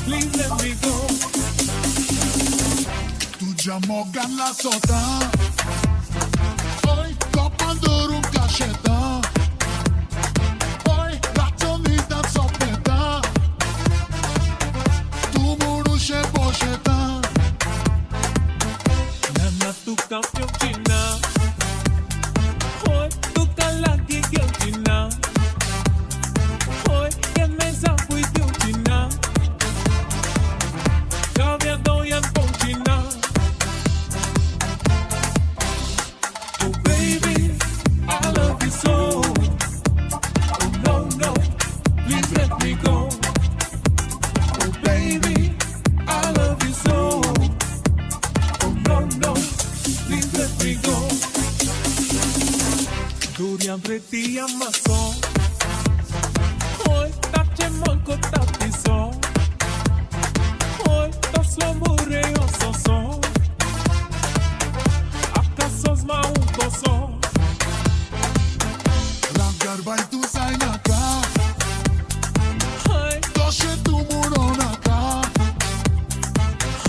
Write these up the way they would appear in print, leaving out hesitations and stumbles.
please let me go. तुझ्या मोगाला स्वतः Oj, kopandorum kaszeta Oj, raczony ta sopeta Tu muru się poszeta Nana tu kampion China. Hoy tu kalaki kyo China. Hoy que me zapui kyo China. Kavya doyan po China. Oh baby, I love you so. Oh no, no, please let me go. Oh baby, I love you so. Oh no, no, please let me go. Durian preti amaso. Hoy tache molko tapiso. Hoy to slomure ososo. Acaso maukoso. Rangarbaj tu sajnaka Hey, To się tu muronaka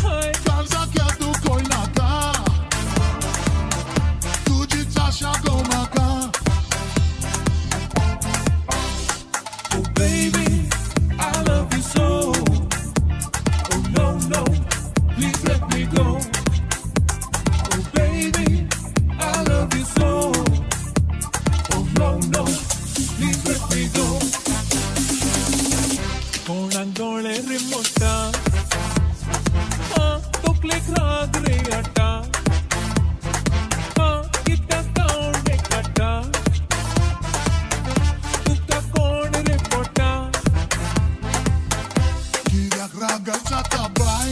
hey, Karzakia tu kojnaka Tu dzica gomaka oh baby, I love you so. Oh no, no, please let me go. Oh baby, I love you so. Oh no, no, please let me go. Con angole remonta, to click ragre ata, kita kaune kata, tuka kaune repota. Kiriak ragal sa tabay